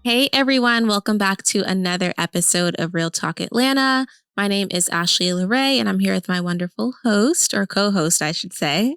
Hey everyone, welcome back to another episode of Real Talk Atlanta. My name is Ashley LeRae, and I'm here with my wonderful host, or co-host, I should say,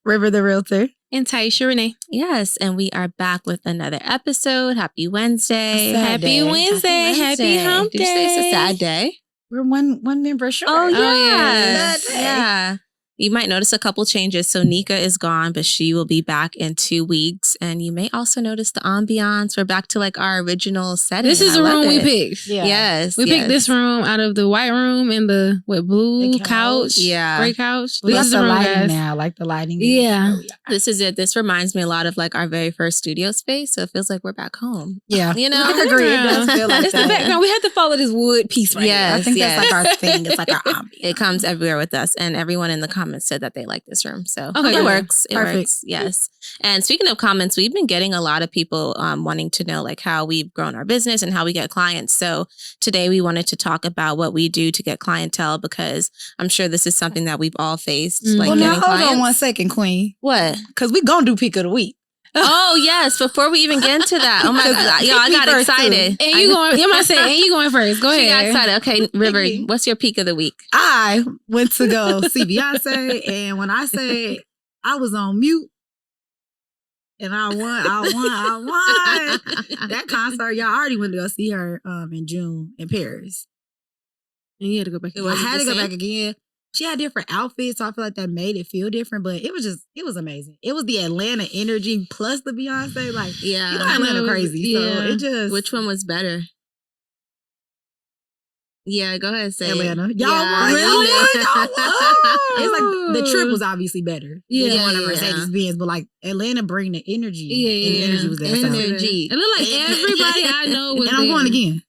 River the Realtor. And Tiesha Renee. Yes, and we are back with another episode. Happy Wednesday. Happy Wednesday. Happy hump Did you say it's a day. sad day? We're one member short. Oh, yeah. yes. Yeah. You might notice a couple changes. So Neika is gone, but she will be back in 2 weeks. And you may also notice the ambiance. We're back to like our original setting. This is the room we picked. Yeah. Yes. We picked this room out of the white room and the blue The couch. Yeah. Gray couch. We This got is the room, lighting guys. now. I like the lighting. Yeah. This is it. This reminds me a lot of like our very first studio space. So it feels like we're back home. Yeah. You know? I can agree. It does feel like It's the that. background. We had to follow this wood piece right Yes. I think that's like our thing. It's like our ambiance. It comes everywhere with us. And everyone in the comments said that they like this room. So Okay, it yeah. works. It Perfect. works. Yes. And speaking of comments, we've been getting a lot of people wanting to know like how we've grown our business and how we get clients. So today we wanted to talk about what we do to get clientele, because I'm sure this is something that we've all faced. Mm. Like Well, now getting hold clients. on 1 second, Queen. What? Because we going to do Peak of the Week. Oh, yes. Before we even get into that. Oh, my God. Yo, I Pick me got first, excited. And you going, you might say, and you going first. Go She got ahead. excited. Okay, River, me. what's your peak of the week? I went to go see Beyonce, and when I say I was on mute, and I won. That concert, y'all already went to go see her in June in Paris. And you had to go back. It I wasn't had the to go same? back again. She had different outfits, so I feel like that made it feel different, but it was amazing. It was the Atlanta energy plus the Beyonce. Like, Yeah. you know Atlanta No, crazy. yeah. So it just Which one was better? Yeah, go ahead, say Atlanta. it. Y'all Yeah, won. you Y'all know. won. Y'all won. It's like the trip was obviously better. Yeah, Yeah, one of yeah. Mercedes Benz, but like Atlanta bring the energy. Yeah, And the yeah. energy was there. So. Energy. It looked like everybody I know was And I'm going there. again.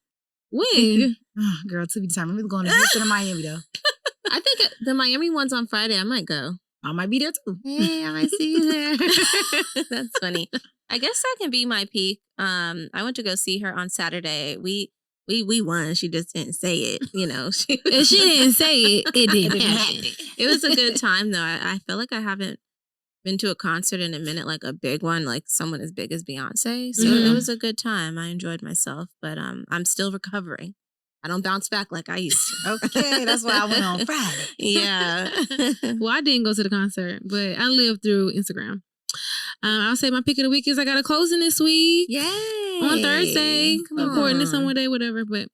When? Oh, girl, to be determined. We're going to Houston and Miami though. I think the Miami one's on Friday. I might go. I might be there too. Hey, I might see you there. That's funny. I guess that can be my peak. I went to go see her on Saturday. We won. She just didn't say it. You know, If she didn't say it, it didn't happen. It was a good time though. I feel like I haven't been to a concert in a minute, like a big one, like someone as big as Beyonce. So Mhm. it was a good time. I enjoyed myself, but I'm still recovering. I don't bounce back like I used to. Okay, that's why I went on Friday. Yeah. Well, I didn't go to the concert, but I lived through Instagram. I'll say my pick of the week is I got a closing this week Yay. on Thursday. Come Recording this on. on one day, whatever. But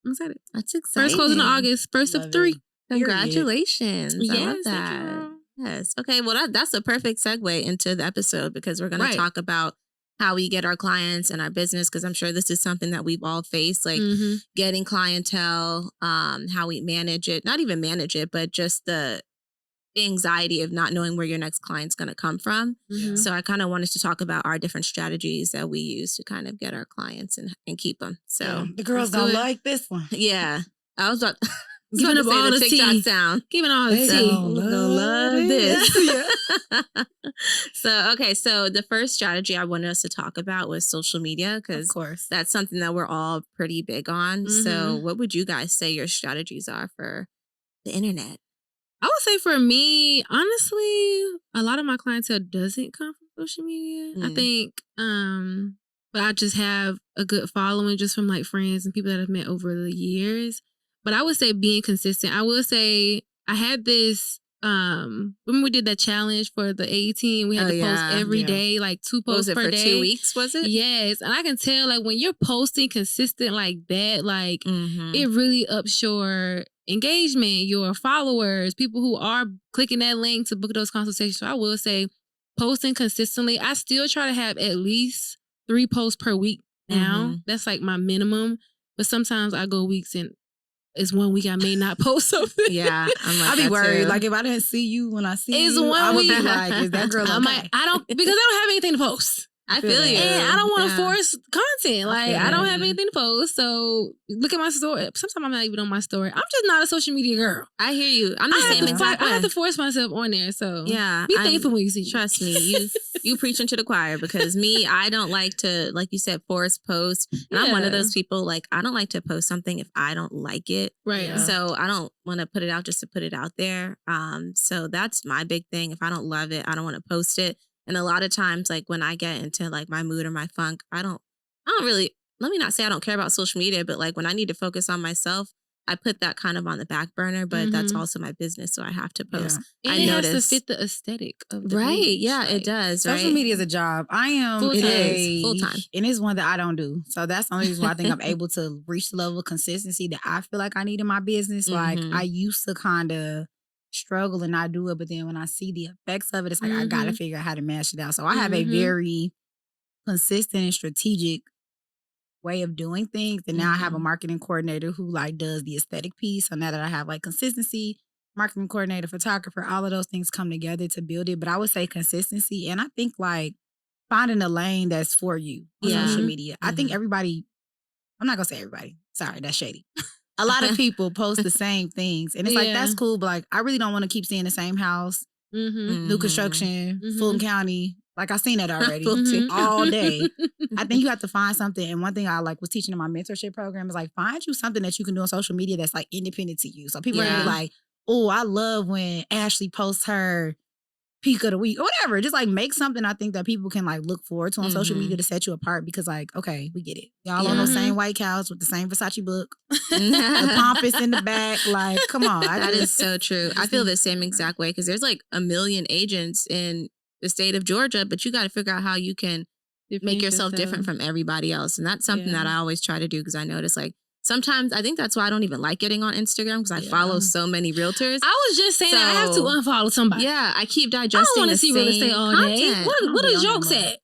I'm excited. That's exciting. First closing of August, first Love of 3. it. Congratulations. I love Yes, thank that. you, girl. Yes. Okay. Well, that's a perfect segue into the episode, because we're going Right. to talk about how we get our clients and our business, because I'm sure this is something that we've all faced, like Mhm. getting clientele, how we manage it, not even manage it, but just the anxiety of not knowing where your next client's going to come from. Mhm. So I kind of wanted to talk about our different strategies that we use to kind of get our clients and keep them. So The girls let's do don't it. like this one. yeah, I was about Giving up all the the TikTok tea. sound. Giving all the They tea. don't Gonna love love this. Yeah. So the first strategy I wanted us to talk about was social media, Of because course. that's something that we're all pretty big on. So Mhm. what would you guys say your strategies are for the internet? I would say for me, honestly, a lot of my clientele doesn't come from social media. I Mm. think, but I just have a good following just from like friends and people that I've met over the years. But I would say being consistent. I would say I had this, when we did that challenge for the 18, we had Oh, to post yeah. every Yeah. day, like 2 What was posts it per for day. 2 weeks? Was it? Yes. And I can tell like when you're posting consistent like that, like Mhm. it really ups your engagement, your followers, people who are clicking that link to book those consultations. So I will say posting consistently. I still try to have at least 3 posts per week now. Mhm. That's like my minimum. But sometimes I go weeks and it's one week I may not post something. Yeah, I'm like I'd be that worried. too. Like if I didn't see you when I see It's you, one I would be week. like, is that girl okay? I might, because I don't have anything to post. I feel feel that. you. And I don't want to Yeah. force content. Like, feel I don't that. have anything to post. So look at my story. Sometimes I'm not even on my story. I'm just not a social media girl. I hear you. I'm the I same have, to exact I have way. to force myself on there. So Yeah, be I'm- thankful when you see. Trust me, you preaching to the choir, because me, I don't like to, like you said, force post. And I'm one of Yeah. those people, like, I don't like to post something if I don't like it. Right. Yeah. So I don't want to put it out just to put it out there. So that's my big thing. If I don't love it, I don't want to post it. And a lot of times, like when I get into like my mood or my funk, I don't really let me not say I don't care about social media, but like when I need to focus on myself, I put that kind of on the back burner, but that's also my business, so I have to post. Yeah. And I it notice, has to fit the aesthetic of the right? page. Yeah, Like, it does. Social right? media is a job. I am Full-time. It is full-time. and it's one that I don't do. So that's the only reason why I think I'm able to reach the level of consistency that I feel like I need in my business. Like I used to kind of struggle and not do it, but then when I see the effects of it, it's like I gotta figure out how to mash it out. So I have a very consistent and strategic way of doing things. And now I have a marketing coordinator who like does the aesthetic piece. So now that I have like consistency, marketing coordinator, photographer, all of those things come together to build it. But I would say consistency. And I think like finding a lane that's for you on social media. I think everybody, I'm not gonna say everybody. Sorry, that's shady. A lot of people post the same things. And it's like, that's cool, but like I really don't want to keep seeing the same house. New construction, Fulton County. Like I've seen that already all day. I think you have to find something. And one thing I like was teaching in my mentorship program is like find you something that you can do on social media that's like independent to you. So people are gonna be like, oh, I love when Ashley posts her peak of the week or whatever. Just like make something I think that people can like look forward to on social media to set you apart because like, okay, we get it. Y'all on the same white couch with the same Versace book. The pompous in the back. Like, come on. That is so true. I feel the same exact way because there's like a million agents in the state of Georgia, but you got to figure out how you can make yourself different from everybody else. And that's something that I always try to do because I notice like sometimes I think that's why I don't even like getting on Instagram because I follow so many realtors. I was just saying that I have to unfollow somebody. Yeah, I keep digesting. I don't want to see real estate all day. What are jokes at?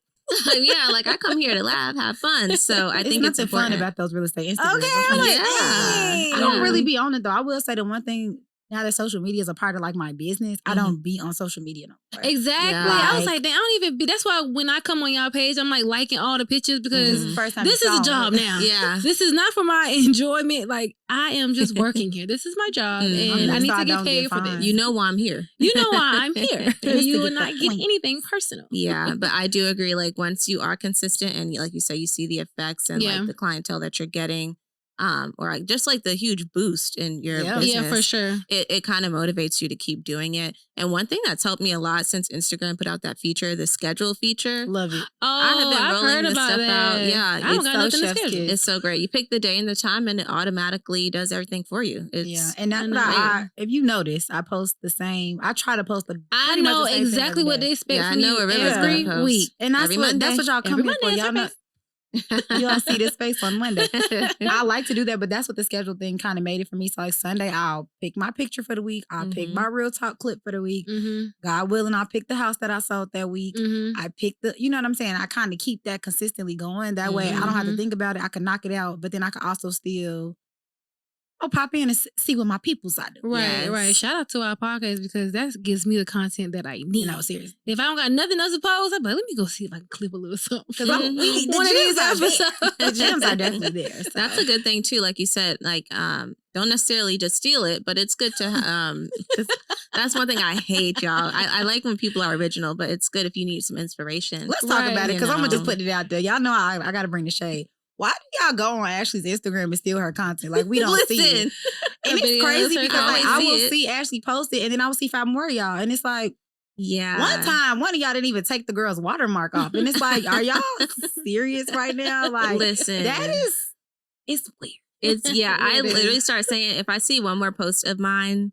Yeah, like I come here to laugh, have fun. So I think it's fun about those real estate Instagrams. Okay, I'm like, I don't really be on it though. I will say the one thing now that social media is a part of like my business, I don't be on social media no more. Exactly. I was like, I don't even be. That's why when I come on y'all page, I'm like liking all the pictures because this is a job now. Yeah, this is not for my enjoyment. Like I am just working here. This is my job, and I need to get paid for this. You know why I'm here. You know why I'm here. You will not get anything personal. Yeah, but I do agree. Like once you are consistent and like you say, you see the effects and like the clientele that you're getting. Or like just like the huge boost in your business. Yeah, for sure. It kind of motivates you to keep doing it. And one thing that's helped me a lot since Instagram put out that feature, the schedule feature. Love it. Oh, I've heard about that. Out. Yeah, I don't got nothing to schedule. It's so great. You pick the day and the time and it automatically does everything for you. And that's what if you notice, I post the same. I try to post the I know exactly what they expect from you every week. And that's what y'all come here for. Y'all know. You'll see this face on Monday. I like to do that, but that's what the schedule thing kind of made it for me. So like Sunday, I'll pick my picture for the week. I'll pick my real talk clip for the week. God willing, I'll pick the house that I sold that week. I pick you know what I'm saying? I kind of keep that consistently going. That way I don't have to think about it. I can knock it out, but then I can also still pop in and see what my people's I do. Right. Shout out to our podcast because that gives me the content that I need. No, seriously. If I don't got nothing else to post, I'm like, let me go see if I can clip a little something. Because one of these episodes. The gems are definitely there. So. That's a good thing too. Like you said, like don't necessarily just steal it, but it's good to that's one thing I hate, y'all. I like when people are original, but it's good if you need some inspiration. Let's talk about it because I'm gonna just put it out there. Y'all know I gotta bring the shade. Why do y'all go on Ashley's Instagram and steal her content? Like, we don't see it. And it's crazy because like, I will see Ashley post it and then I will see 5 more of y'all. And it's like, one time, one of y'all didn't even take the girl's watermark off. And it's like, are y'all serious right now? Like, listen, it's weird. It's, I literally start saying, if I see one more post of mine,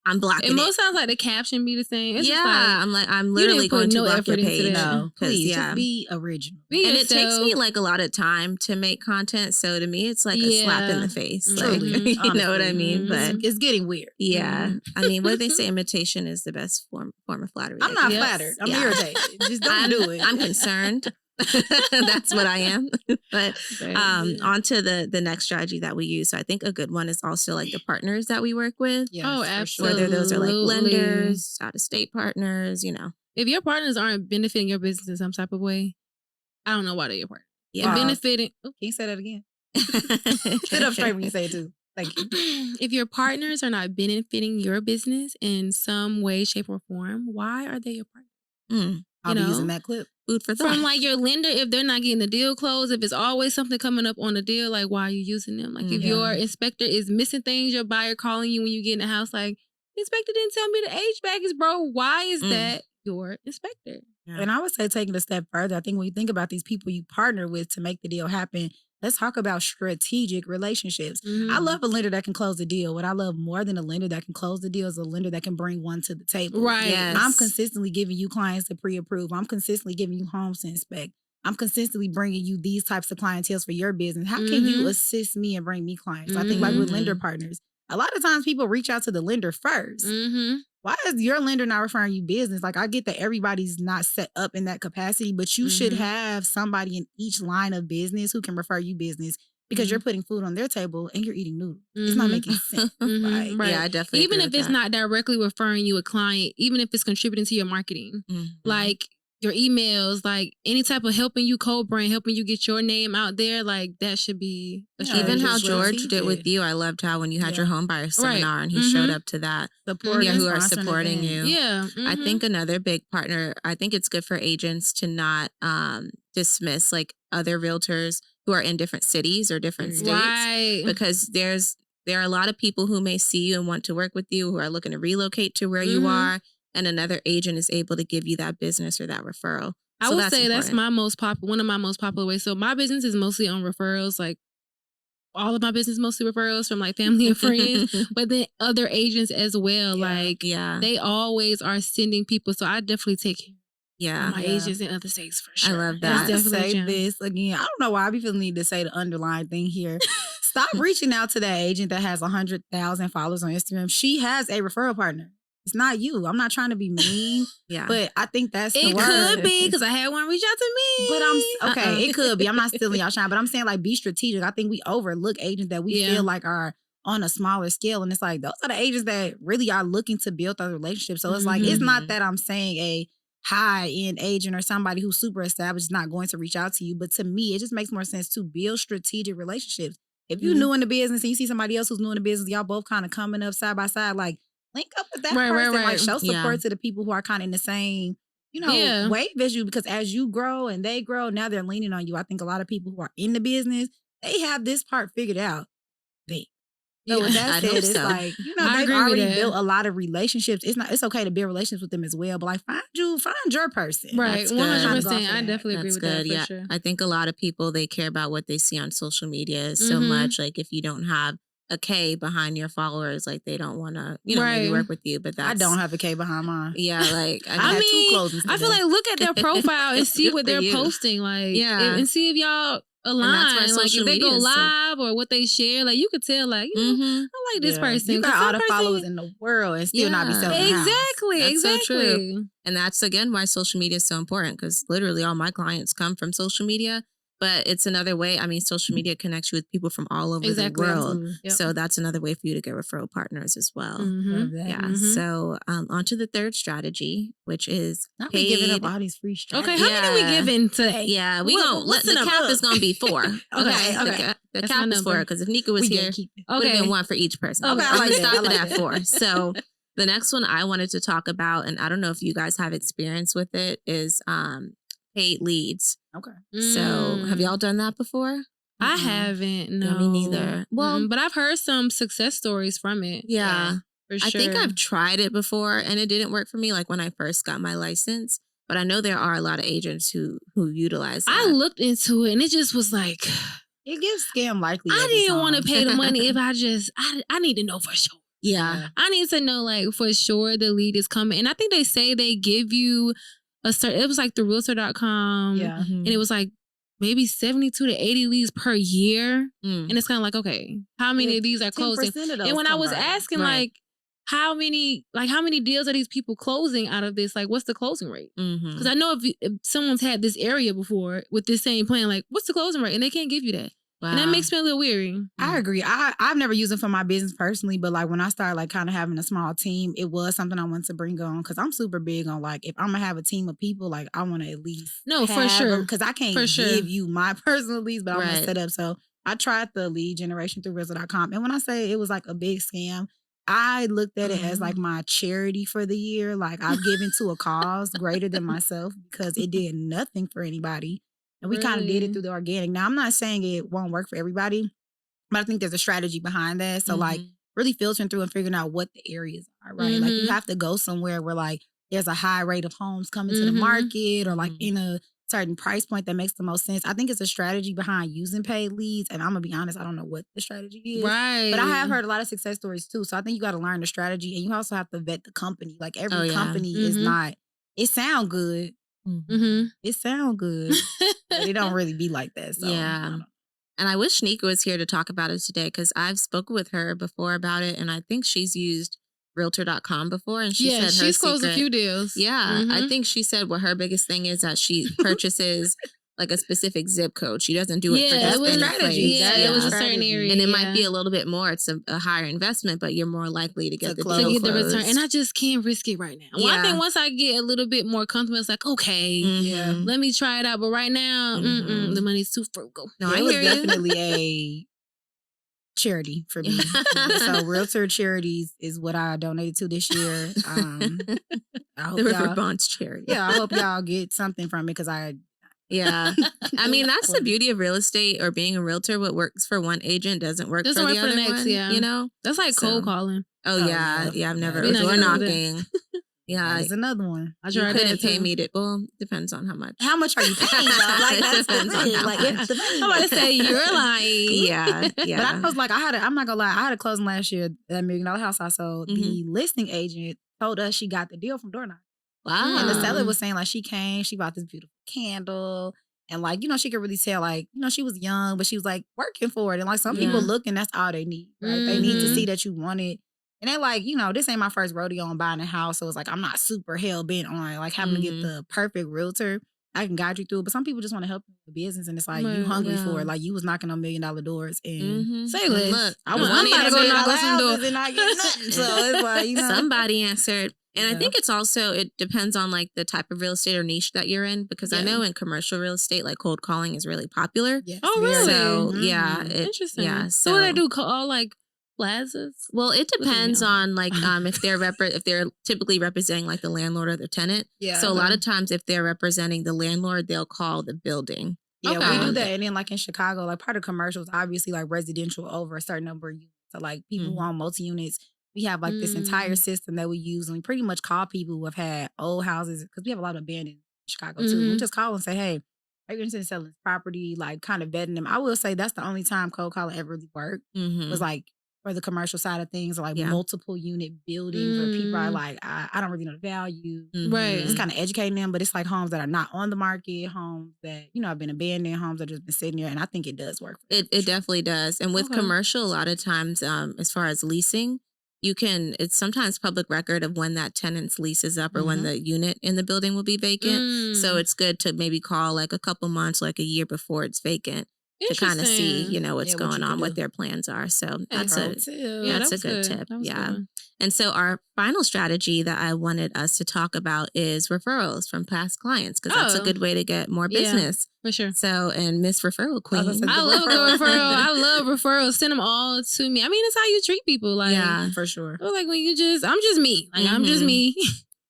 I'm blocking it. Most times, like the caption be the same. It's I'm literally going to block your page. No, please, just be original. And it takes me like a lot of time to make content. So to me, it's like a slap in the face. Truly, like, you know what I mean? But it's getting weird. Yeah. I mean, what do they say? Imitation is the best form of flattery. I'm not flattered. I'm irritated. Just don't do it. I'm concerned. That's what I am. But on to the next strategy that we use. So I think a good one is also like the partners that we work with. Yes, absolutely. Whether those are like lenders, out-of-state partners, you know. If your partners aren't benefiting your business in some type of way, I don't know why they're your partner. Yeah. Benefiting. Can you say that again? Sit up straight when you say it too. Thank you. If your partners are not benefiting your business in some way, shape, or form, why are they your partner? I'll be using that clip. Food for thought. From like your lender, if they're not getting the deal closed, if it's always something coming up on the deal, like why are you using them? Like if your inspector is missing things, your buyer calling you when you get in the house, like inspector didn't tell me the HVAC is broke. Why is that your inspector? Yeah. And I would say taking it a step further, I think when you think about these people you partner with to make the deal happen, let's talk about strategic relationships. I love a lender that can close the deal. What I love more than a lender that can close the deal is a lender that can bring one to the table. Right. Yes. I'm consistently giving you clients to pre-approve. I'm consistently giving you homes to inspect. I'm consistently bringing you these types of clientele for your business. How can you assist me and bring me clients? I think like with lender partners, a lot of times people reach out to the lender first. Why is your lender not referring you business? Like, I get that everybody's not set up in that capacity, but you should have somebody in each line of business who can refer you business because you're putting food on their table and you're eating noodles. It's not making sense. Like, Yeah, I definitely even agree if with it's that. not directly referring you a client, even if it's contributing to your marketing, like your emails, like any type of helping you co-brand, helping you get your name out there, like that should be a Even how just George strategic. did with you. I loved how when you had your home buyer seminar and he Mm-hmm. showed up to that. Supporting, who are sponsoring supporting you. events. Yeah. I think another big partner, I think it's good for agents to not dismiss like other realtors who are in different cities or different states. Right. Because there are a lot of people who may see you and want to work with you who are looking to relocate to where you are, and another agent is able to give you that business or that referral. I So would say that's important. one of my most popular ways. So my business is mostly on referrals, like all of my business mostly referrals from like family and friends, but then other agents as well. Like they always are sending people. So I definitely take care of my agents in other states for sure. I love And that. I say this again. I don't know why I be feeling the need to say the underlying thing here. Stop reaching out to that agent that has 100,000 followers on Instagram. She has a referral partner. It's not you. I'm not trying to be mean. But I think that's the word. It could be because I had one reach out to me. But okay. It could be. I'm not stealing y'all shine, but I'm saying like be strategic. I think we overlook agents that we feel like are on a smaller scale, and it's like those are the agents that really are looking to build those relationships. So it's like it's not that I'm saying a high-end agent or somebody who's super established is not going to reach out to you, but to me, it just makes more sense to build strategic relationships. If you're new in the business and you see somebody else who's new in the business, y'all both kind of coming up side by side, like link up with that person, like show support to the people who are kind of in the same, wave as you, because as you grow and they grow, now they're leaning on you. I think a lot of people who are in the business, they have this part figured out. So with that said, it's like, they've already built a lot of relationships. It's okay to build relationships with them as well, but like find your person. Right. 100%. I definitely agree That's with good. that for sure. I think a lot of people, they care about what they see on social media so much. Like if you don't have a K behind your followers, like they don't want to, maybe work with you. But I don't have a K behind mine. Yeah, like I mean, I feel like look at their profile and see what they're posting, like, and see if y'all align, like if they go live or what they share, like you could tell, like I like this person. You got all the followers in the world and still not be selling exactly. So true. And that's again why social media is so important, because literally all my clients come from social media. But it's another way. I mean, social media connects you with people from all over the world. Yep. So that's another way for you to get referral partners as well. So on to the third strategy, which is not paid. Giving up all these free strategies. Okay, how many we giving today? Yeah, we the cap is gonna be 4. Okay. The cap is 4, because if Neika was here, would have been 1 for each person. Okay, I'm gonna stop it at 4. So the next one I wanted to talk about, and I don't know if you guys have experience with it, is paid leads. Okay. So have y'all done that before? I haven't. No, me neither. Well, but I've heard some success stories from it. Yeah, for sure. I think I've tried it before and it didn't work for me. Like when I first got my license, but I know there are a lot of agents who utilize that. I looked into it and it just was like, it gives scam likely. I didn't want to pay the money if I need to know for sure. Yeah, I need to know like for sure the lead is coming, and I think they say they give you it was like the realtor.com. Yeah. And it was like maybe 72 to 80 leads per year. And it's kind of like, okay, how many of these are closing? And when I was asking like, how many deals are these people closing out of this? Like, what's the closing rate? Because I know if someone's had this area before with this same plan, like, what's the closing rate? And they can't give you that. Wow. And that makes me a little weary. I agree. I've never used it for my business personally, but like when I started like kind of having a small team, it was something I wanted to bring on, because I'm super big on like if I'm gonna have a team of people, like I want to at least for sure, because I can't give you my personal leads, but I want to set up. So I tried the lead generation through realtor.com, and when I say it was like a big scam, I looked at it as like my charity for the year. Like I've given to a cause greater than myself because it did nothing for anybody. And we kind of did it through the organic. Now, I'm not saying it won't work for everybody, but I think there's a strategy behind that. So, like, really filtering through and figuring out what the areas are, right? Like, you have to go somewhere where, like, there's a high rate of homes coming to the market, or, like, in a certain price point that makes the most sense. I think it's a strategy behind using paid leads. And I'm going to be honest, I don't know what the strategy is. Right. But I have heard a lot of success stories too. So I think you got to learn the strategy and you also have to vet the company. Like every company is not, it sound good. It sound good, but it don't really be like that. So, yeah. And I wish Neika was here to talk about it today because I've spoken with her before about it. And I think she's used realtor.com before. And she said she's closed a few deals. Yeah. I think she said what her biggest thing is that she purchases like a specific zip code. She doesn't do it for just any strategy. place. It was a certain area. And it might be a little bit more. It's a higher investment, but you're more likely to get the deal to get the return. And I just can't risk it right now. Well, I think once I get a little bit more comfortable, it's like, okay, let me try it out. But right now, the money's too frugal. No, it was definitely a charity for me. So realtor charities is what I donated to this year. I hope the River Bonds charity. Yeah, I hope y'all get something from it because yeah. I mean, that's the beauty of real estate or being a realtor. What works for one agent doesn't work for the other next one. Yeah. You know? That's like cold calling. Oh, yeah. Yeah, I've never. Door knocking. Yeah. There's another one. I tried to couldn't pay me to. Well, depends on how much. How much are you paying? Like, that's depends on how like, much. I'm about to say, you're lying. Yeah. But I was like, I'm not going to lie. I had a closing last year, that $1 million house I sold. The listing agent told us she got the deal from door knocking. Wow. And the seller was saying like she came, she bought this beautiful candle. And like, you know, she could really tell like, you know, she was young, but she was like working for it. And like some people look and that's all they need, right? They need to see that you want it. And they're like, you know, this ain't my first rodeo on buying a house. So it's like, I'm not super hell bent on like having to get the perfect realtor. I can guide you through it. But some people just want to help you with the business. And it's like, you hungry for it. Like you was knocking on $1 million doors and say less. Look, I'm about to go knock on some doors and not get nothing. So it's like, you know. Somebody answered. And I think it's also, it depends on like the type of real estate or niche that you're in. Because I know in commercial real estate, like cold calling is really popular. Yes, oh, really? So, yeah. Interesting. Yeah. So what do they do? Call like plazas? Well, it depends on like if they're typically representing like the landlord or the tenant. Yeah. So a lot of times if they're representing the landlord, they'll call the building. Yeah, we do that. And then like in Chicago, like part of commercials, obviously like residential over a certain number of units. So like people who own multi-units, we have like this entire system that we use, and we pretty much call people who have had old houses because we have a lot of abandoned in Chicago too. We just call and say, hey, are you interested in selling this property? Like kind of vetting them. I will say that's the only time cold calling ever really worked was like for the commercial side of things, or like multiple unit buildings where people are like, I don't really know the value. Right. It's kind of educating them, but it's like homes that are not on the market, homes that, you know, have been abandoned, homes that have just been sitting there. And I think it does work. It definitely does. And with commercial, a lot of times, as far as leasing, it's sometimes public record of when that tenant's lease is up or when the unit in the building will be vacant. So it's good to maybe call like a couple months, like a year before it's vacant to kind of see, you know, what's going on, what their plans are. So that's a good tip. Yeah. Good. And so our final strategy that I wanted us to talk about is referrals from past clients, because that's a good way to get more business. For sure. So, and Miss Referral Queen. I love a good referral. I love referrals. Send them all to me. I mean, it's how you treat people. Like, yeah, for sure. Like when I'm just me. Like I'm just me.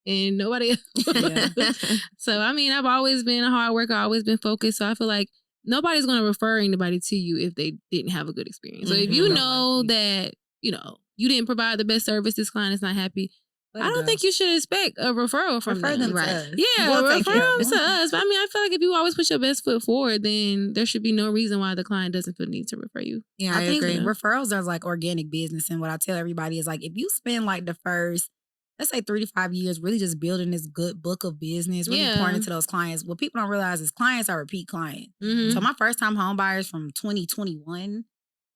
And nobody else. So, I mean, I've always been a hard worker. I've always been focused. So I feel like nobody's going to refer anybody to you if they didn't have a good experience. So if you know that, you know, you didn't provide the best service, this client is not happy, I don't think you should expect a referral from them. Right. Yeah, refer them to us. But I mean, I feel like if you always put your best foot forward, then there should be no reason why the client doesn't feel the need to refer you. Yeah, I think referrals are like organic business. And what I tell everybody is like, if you spend like the first, let's say 3 to 5 years, really just building this good book of business, really pouring into those clients. What people don't realize is clients are repeat clients. So my first time home buyers from 2021,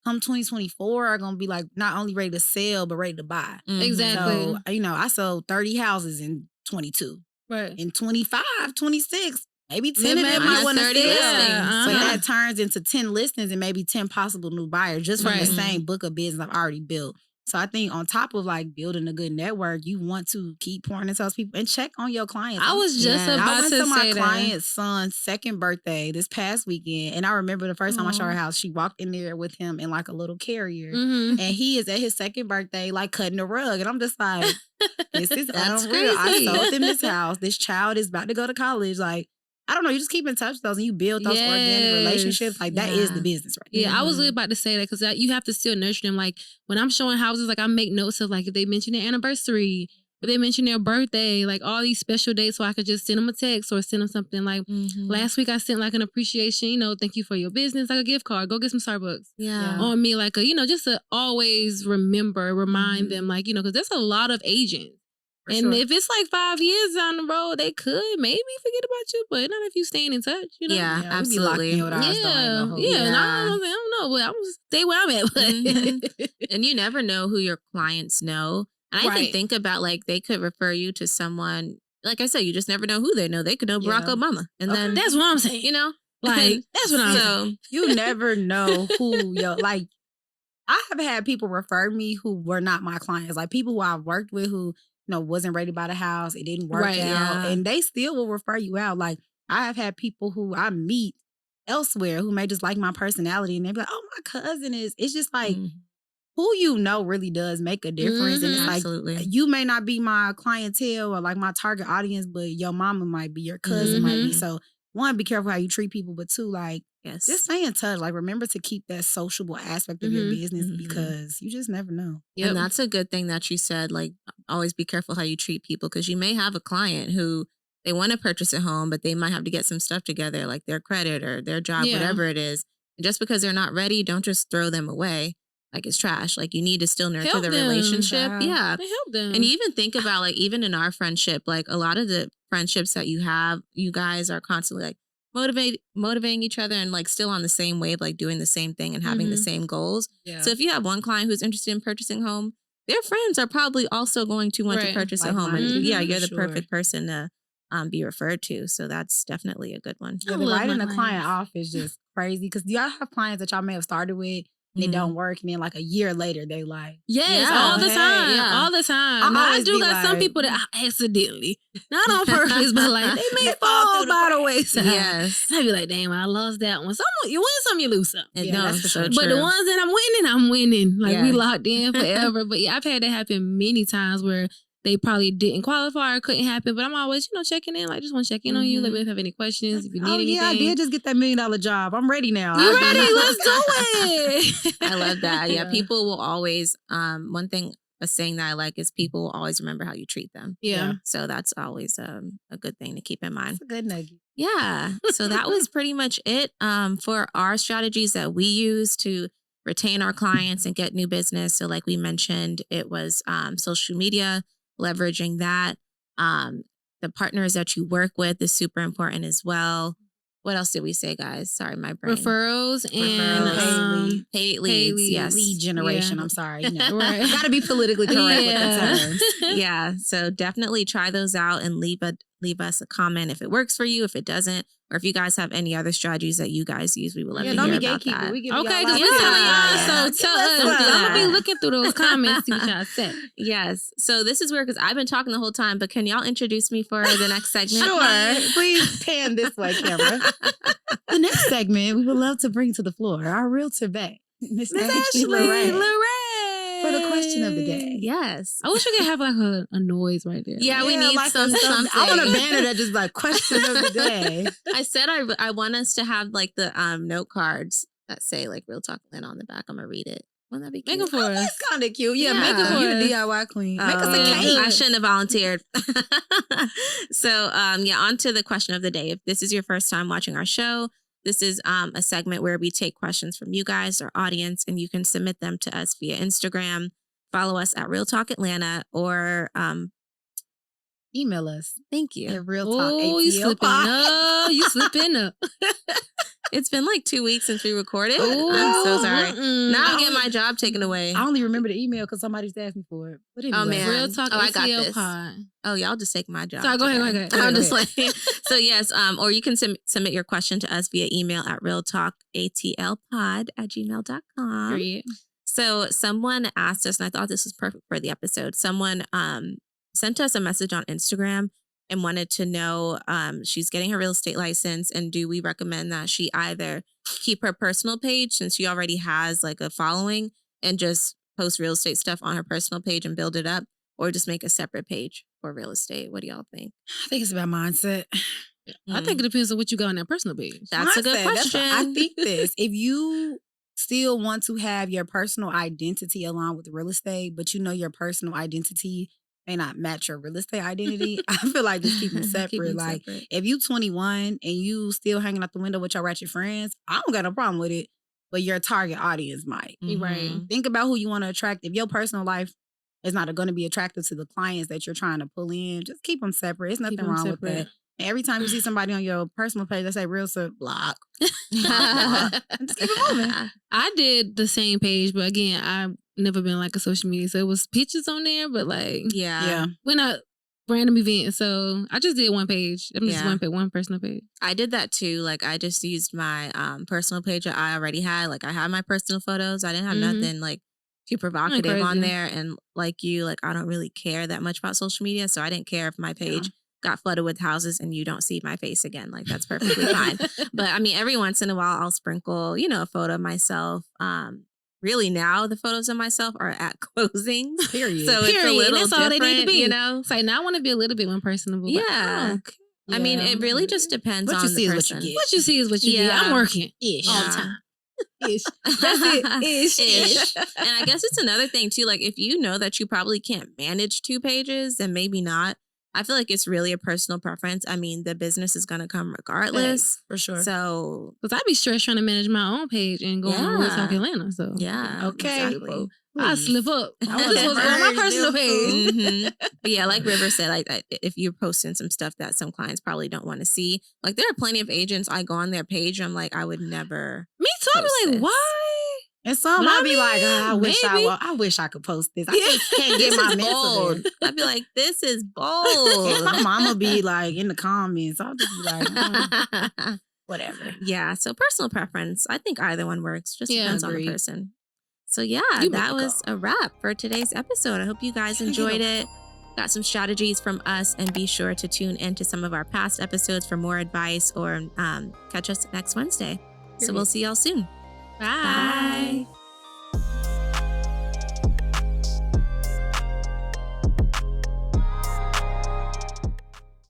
come 2024 are going to be like not only ready to sell, but ready to buy. Exactly. So, you know, I sold 30 houses in 22. Right. In 25, 26, maybe 10 of them might want to sell. So that turns into 10 listings and maybe 10 possible new buyers just from the same book of business I've already built. So I think on top of like building a good network, you want to keep pouring into those people and check on your clients. I was just about I went to to my say client's son's second birthday this past weekend. And I remember the first time I showed her house, she walked in there with him in like a little carrier. And he is at his second birthday, like cutting the rug. And I'm just like, this is unreal. I sold him this house. This child is about to go to college. Like, I don't know. You just keep in touch with those and you build those organic relationships. Like that is the business, right? Yeah, I was really about to say that because you have to still nurture them. Like when I'm showing houses, like I make notes of like if they mention their anniversary if they mention their birthday, like all these special dates, so I could just send them a text or send them something like, last week I sent like an appreciation, thank you for your business, like a gift card, go get some Starbucks. Yeah. On me, like just to always remind them, like, because there's a lot of agents. And if it's like 5 years down the road, they could maybe forget about you, but not if you staying in touch, Yeah, absolutely. And I don't know, but I'm gonna stay where I'm at. But and you never know who your clients know. And I even think about like they could refer you to someone. Like I said, you just never know who they know. They could know Barack Obama, and then that's what I'm saying. Like that's what I'm saying. You never know who like. I have had people refer me who were not my clients, like people who I've worked with who wasn't ready to buy the house. It didn't work out. And they still will refer you out. Like I have had people who I meet elsewhere who may just like my personality and they be like, oh, my cousin is. It's just like who really does make a difference. And it's like you may not be my clientele or like my target audience, but your mama might be, your cousin might be. So one, be careful how you treat people, but two, like just stay in touch. Like remember to keep that sociable aspect of your business because you just never know. And that's a good thing that you said, like always be careful how you treat people because you may have a client who they want to purchase a home, but they might have to get some stuff together like their credit or their job, whatever it is. And just because they're not ready, don't just throw them away like it's trash. Like you need to still nurture the relationship. Yeah. Help them. And you even think about like even in our friendship, like a lot of the friendships that you have, you guys are constantly like motivating each other and like still on the same wave, like doing the same thing and having the same goals. Yeah. So if you have one client who's interested in purchasing a home, their friends are probably also going to want to purchase a home. And you're the perfect person to be referred to. So that's definitely a good one. Yeah, the writing a client off is just crazy because y'all have clients that y'all may have started with and it don't work. And then like a year later, they like. All the time. Yeah. All the time. I do got some people that I accidentally, not on purpose, but like they may fall by the wayside. Yes. I'd be like, damn, I lost that one. You win some, you lose some. No, that's for sure. But the ones that I'm winning. Like we locked in forever. But I've had that happen many times where they probably didn't qualify or couldn't happen, but I'm always, checking in. Like, just want to check in on you. Let me know if you have any questions, if you need anything. I did just get that $1 million job. I'm ready now. You ready? Let's do it. I love that. Yeah, people will always, a saying that I like is people will always remember how you treat them. Yeah. So that's always a good thing to keep in mind. That's a good nugget. Yeah. So that was pretty much it for our strategies that we use to retain our clients and get new business. So like we mentioned, it was social media, leveraging that. The partners that you work with is super important as well. What else did we say, guys? Sorry, my brain. Referrals and paid leads. Yes. Lead generation. Yeah. I'm sorry. Right. Got to be politically correct with the terms. Yeah. So definitely try those out and leave us a comment if it works for you, if it doesn't, or if you guys have any other strategies that you guys use, we would love to hear about that. Okay, because we're telling y'all, so tell us. I'm going to be looking through those comments, see what y'all say. Yes. So this is weird because I've been talking the whole time, but can y'all introduce me for the next segment? Sure. Please pan this way, camera. The next segment, we would love to bring to the floor our realtor back, Miss Ashley Lorraine. For the question of the day. Yes. I wish we could have like a noise right there. Yeah, we need like something. I want a banner that just like question of the day. I said I want us to have like the note cards that say like Real Talk Atlanta on the back. I'm going to read it. Wouldn't that be cute? Make it for us. That's kind of cute. Yeah, make it for us. You the DIY queen. Make us a cake. I shouldn't have volunteered. So, on to the question of the day. If this is your first time watching our show, this is a segment where we take questions from you guys, our audience, and you can submit them to us via Instagram. Follow us at Real Talk Atlanta or email us. Thank you. At Real Talk ATL. You slipping up. You slipping up. It's been like 2 weeks since we recorded. Ooh, I'm so sorry. Now I'm getting my job taken away. I only remember the email because somebody's asked me for it. But anyway. Oh, man. Real Talk I got ATL this. pod. Oh, y'all just take my job. Sorry, go ahead. I'm just like, so yes, or you can submit your question to us via email at realtalkatlpod@gmail.com. Period. So someone asked us, and I thought this was perfect for the episode. Someone sent us a message on Instagram and wanted to know she's getting her real estate license, and do we recommend that she either keep her personal page since she already has like a following and just post real estate stuff on her personal page and build it up, or just make a separate page for real estate? What do y'all think? I think it's about mindset. I think it depends on what you got on that personal page. That's a good question. I think this. If you still want to have your personal identity along with real estate, but you know your personal identity may not match your real estate identity, I feel like just keep them separate. Like if you 21 and you still hanging out the window with your ratchet friends, I don't got no problem with it. But your target audience might. Right. Think about who you want to attract. If your personal life is not going to be attractive to the clients that you're trying to pull in, just keep them separate. There's nothing wrong with that. And every time you see somebody on your personal page that say realtor, block. Just keep it moving. I did the same page, but again, I've never been like a social media. So it was pictures on there, but like, yeah. When a random event. So I just did one page. I'm just one personal page. I did that too. Like I just used my personal page that I already had. Like I had my personal photos. I didn't have nothing like too provocative on there. And like you, like I don't really care that much about social media. So I didn't care if my page got flooded with houses and you don't see my face again. Like that's perfectly fine. But I mean, every once in a while I'll sprinkle, a photo of myself. Really now the photos of myself are at closings. Period. So it's a little that's different, all they need to be. It's like now I want to be a little bit more personable. Yeah. I mean, it really just depends on the person. What you see is what you get. I'm working ish all the time. Ish. That's it. Ish. And I guess it's another thing too. Like if you know that you probably can't manage 2 pages, then maybe not. I feel like it's really a personal preference. I mean, the business is going to come regardless. For sure. So, because I'd be stressed trying to manage my own page and going on Real Talk Atlanta. So, okay. Exactly. I slip up. I just was on my personal page. But yeah, like River said, like if you're posting some stuff that some clients probably don't want to see, like there are plenty of agents. I go on their page, and I'm like, I would never. Me too. I'd be like, why? And some I'd be like, I wish I could post this. I just can't get my mental there. I'd be like, this is bold. And my mama be like in the comments. I'll just be like, whatever. Yeah. So personal preference. I think either one works. Just depends on the person. So yeah, that was a wrap for today's episode. I hope you guys enjoyed it. Got some strategies from us, and be sure to tune into some of our past episodes for more advice or catch us next Wednesday. So we'll see y'all soon. Bye.